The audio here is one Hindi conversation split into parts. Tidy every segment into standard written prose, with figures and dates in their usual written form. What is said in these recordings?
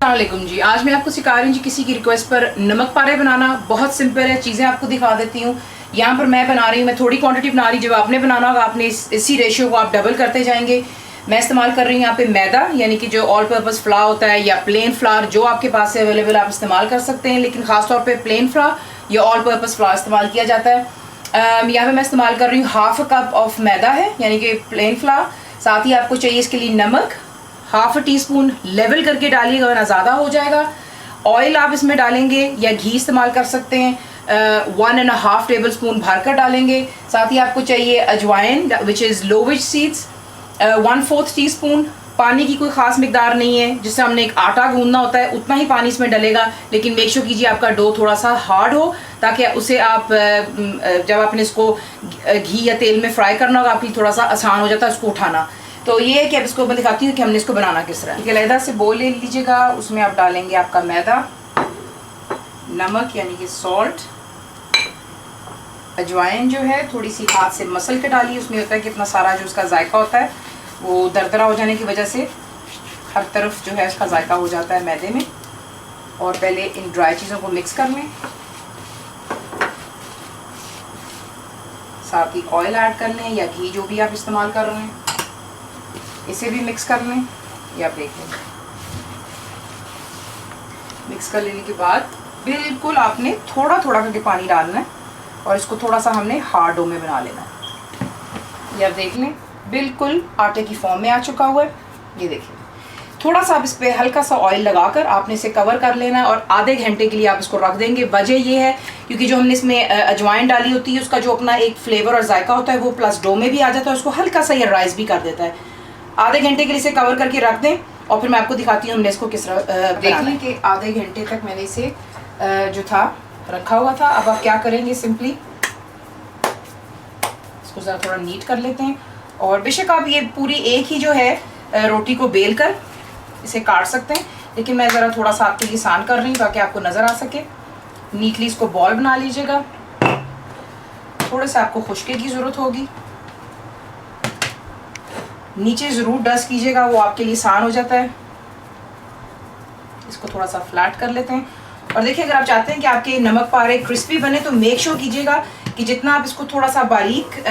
अस्सलामुअलैकुम जी। आज मैं आपको सिखा रही हूँ जी किसी की रिक्वेस्ट पर नमक पारे बनाना। बहुत सिंपल है, चीज़ें आपको दिखा देती हूँ। यहाँ पर मैं बना रही हूँ, मैं थोड़ी क्वांटिटी बना रही हूँ। जब आपने बनाना होगा आपने इसी रेशियो को आप डबल करते जाएंगे। मैं इस्तेमाल कर रही हूँ यहाँ पे मैदा, यानी कि जो ऑल पर्पज़ फ्लावर होता है या प्लेन फ्लावर जो आपके पास है अवेलेबल आप इस्तेमाल कर सकते हैं, लेकिन खासतौर पर प्लेन फ्लावर या ऑल पर्पज़ फ्लावर इस्तेमाल किया जाता है। यहाँ पे मैं इस्तेमाल कर रही हूँ 1/2 कप ऑफ मैदा है, यानी कि प्लेन फ्लावर। साथ ही आपको चाहिए इसके लिए नमक, 1/2 टीस्पून लेवल करके डालिएगा वरना ज़्यादा हो जाएगा। ऑयल आप इसमें डालेंगे या घी इस्तेमाल कर सकते हैं, 1.5 टेबल स्पून भर कर डालेंगे। साथ ही आपको चाहिए अजवाइन विच इज़ लोविश सीड्स, 1/4 टीस्पून। पानी की कोई ख़ास मिकदार नहीं है, जिससे हमने एक आटा गूंदना होता है उतना ही पानी इसमें डलेगा, लेकिन मेक श्योर कीजिए आपका डो थोड़ा सा हार्ड हो, ताकि उसे आप जब आपने इसको घी या तेल में फ्राई करना होगा आपके लिए थोड़ा सा आसान हो जाता है उसको उठाना। तो ये है कि अब इसको मैं दिखाती हूँ कि हमने इसको बनाना किस तरह। एक अलहदा से बोल ले लीजिएगा, उसमें आप डालेंगे आपका मैदा, नमक यानी कि सॉल्ट, अजवाइन जो है थोड़ी सी हाथ से मसल के डालिए। उसमें होता है कि इतना सारा जो उसका जायका होता है वो दरदरा हो जाने की वजह से हर तरफ जो है उसका जायका हो जाता है मैदे में। और पहले इन ड्राई चीज़ों को मिक्स कर लें, साथ ही ऑयल ऐड कर लें या घी जो भी आप इस्तेमाल कर रहे हैं, इसे भी मिक्स कर लें। ये आप देख लें, मिक्स कर लेने के बाद बिल्कुल आपने थोड़ा थोड़ा करके पानी डालना है और इसको थोड़ा सा हमने हार्ड डो में बना लेना है। ये आप देख लें बिल्कुल आटे की फॉर्म में आ चुका हुआ है। ये देखिए, थोड़ा सा आप इस पर हल्का सा ऑयल लगाकर आपने इसे कवर कर लेना है और आधे घंटे के लिए आप इसको रख देंगे। वजह ये है क्योंकि जो हमने इसमें अजवाइन डाली होती है उसका जो अपना एक फ्लेवर और जायका होता है वो प्लस डो में भी आ जाता है, उसको हल्का सा ये राइस भी कर देता है। आधे घंटे के लिए इसे कवर करके रख दें और फिर मैं आपको दिखाती हूँ हमने इसको किस तरह देख लें कि आधे घंटे तक मैंने इसे जो था रखा हुआ था। अब आप क्या करेंगे, सिंपली इसको ज़रा थोड़ा नीट कर लेते हैं और बेशक आप ये पूरी एक ही जो है रोटी को बेल कर इसे काट सकते हैं, लेकिन मैं ज़रा थोड़ा सा आपके लिए आसान कर रही हूँ ताकि आपको नज़र आ सके। नीटली इसको बॉल बना लीजिएगा। थोड़े से आपको खुश्के की ज़रूरत होगी, नीचे ज़रूर डस्ट कीजिएगा, वो आपके लिए आसान हो जाता है। इसको थोड़ा सा फ्लैट कर लेते हैं और देखिए अगर आप चाहते हैं कि आपके नमक पारे क्रिस्पी बने तो मेक श्योर कीजिएगा कि जितना आप इसको थोड़ा सा बारीक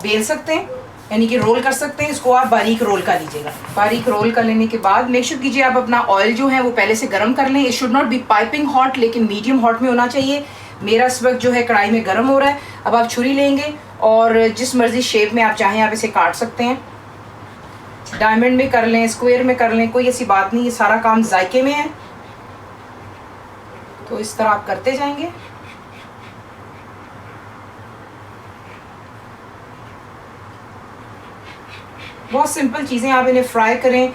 बेल सकते हैं यानी कि रोल कर सकते हैं, इसको आप बारीक रोल कर लीजिएगा। बारीक रोल कर लेने के बाद मेक श्योर कीजिए आप अपना ऑयल जो है वो पहले से गर्म कर लें। It should not be piping hot, लेकिन मीडियम हॉट में होना चाहिए। मेरा इस वक्त जो है कढ़ाई में गर्म हो रहा है। अब आप छुरी लेंगे और जिस मर्जी शेप में आप चाहें आप इसे काट सकते हैं। डायमंड में कर लें, स्क्वायर में कर लें, कोई ऐसी बात नहीं, ये सारा काम जायके में है। तो इस तरह आप करते जाएंगे। बहुत सिंपल चीज़ें, आप इन्हें फ्राई करें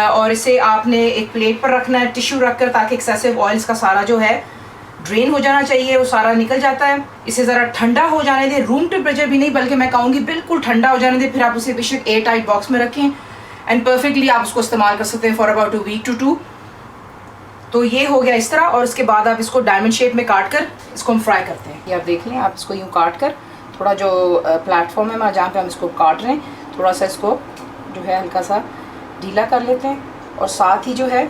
और इसे आपने एक प्लेट पर रखना है टिश्यू रखकर, ताकि एक्सेसिव ऑयल्स का सारा जो है ड्रेन हो जाना चाहिए, वो सारा निकल जाता है। इसे ज़रा ठंडा हो जाने दें, रूम टेम्परेचर भी नहीं बल्कि मैं कहूँगी बिल्कुल ठंडा हो जाने दें। फिर आप उसे बेशक एयर टाइट बॉक्स में रखें एंड परफेक्टली आप उसको इस्तेमाल कर सकते हैं for about a week to 2। तो ये हो गया इस तरह। और इसके बाद आप इसको डायमंड शेप में काट कर इसको हम फ्राई करते हैं। ये आप देख लें, आप इसको यूँ काट कर थोड़ा जो प्लेटफॉर्म है हमारा जहाँ पे हम इसको काट रहे हैं थोड़ा सा इसको जो है हल्का सा ढीला कर लेते हैं। और साथ ही जो है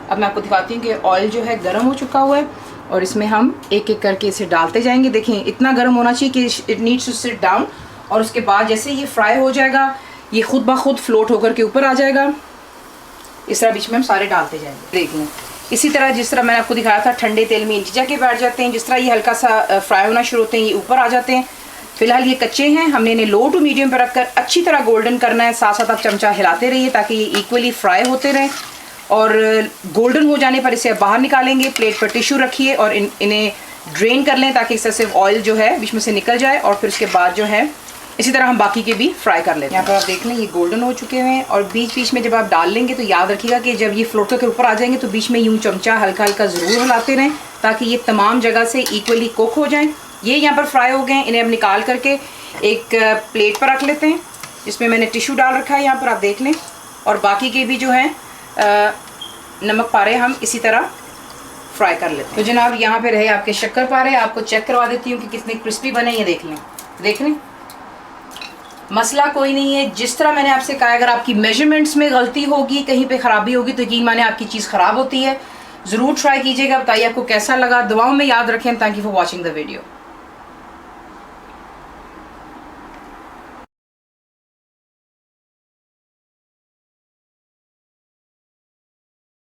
अब मैं आपको दिखाती हूँ कि ऑयल जो है गर्म हो चुका हुआ है और इसमें हम एक एक करके इसे डालते जाएंगे। देखें इतना गर्म होना चाहिए कि it needs to sit down, और उसके बाद जैसे ये फ्राई हो जाएगा ये खुद ब खुद फ्लोट होकर के ऊपर आ जाएगा। इस तरह बीच में हम सारे डालते जाएंगे। देख लें इसी तरह जिस तरह मैंने आपको दिखाया था ठंडे तेल में नीचे जाके बैठ जाते हैं। जिस तरह ये हल्का सा फ्राई होना शुरू होते हैं ये ऊपर आ जाते हैं। फिलहाल ये कच्चे हैं, हमने इन्हें लो टू मीडियम पर रखकर अच्छी तरह गोल्डन करना है। साथ साथ आप चमचा हिलाते रहिए ताकि ये इक्वली फ्राई होते रहें। और गोल्डन हो जाने पर इसे आप बाहर निकालेंगे, प्लेट पर टिश्यू रखिए और इन्हें ड्रेन कर लें ताकि एक्सेसिव ऑयल जो है बीच में से निकल जाए। और फिर उसके बाद जो है इसी तरह हम बाकी के भी फ्राई कर लेते हैं। यहाँ पर आप देख लें ये गोल्डन हो चुके हैं। और बीच बीच में जब आप डाल लेंगे तो याद रखिएगा कि जब ये फ्लोट करके ऊपर आ जाएंगे तो बीच में यूँ चमचा हल्का हल्का ज़रूर हिलाते रहें ताकि ये तमाम जगह से इक्वली कुक हो जाएँ। ये यहाँ पर फ्राई हो गए हैं, इन्हें अब निकाल करके एक प्लेट पर रख लेते हैं जिसमें मैंने टिश्यू डाल रखा है। यहाँ पर आप देख लें। और बाकी के भी जो हैं नमक पारे हम इसी तरह फ्राई कर लेते हैं। तो जनाब यहाँ पे रहे आपके शक्कर पारे, आपको चेक करवा देती हूँ कि कितने क्रिस्पी बने। ये देख लें, देख लें मसला कोई नहीं है। जिस तरह मैंने आपसे कहा, अगर आपकी मेजरमेंट्स में गलती होगी, कहीं पे ख़राबी होगी, तो यकीन माने आपकी चीज़ ख़राब होती है। ज़रूर ट्राई कीजिएगा, बताइए आपको कैसा लगा। दुआओं में याद रखें। Thank you for watching the video.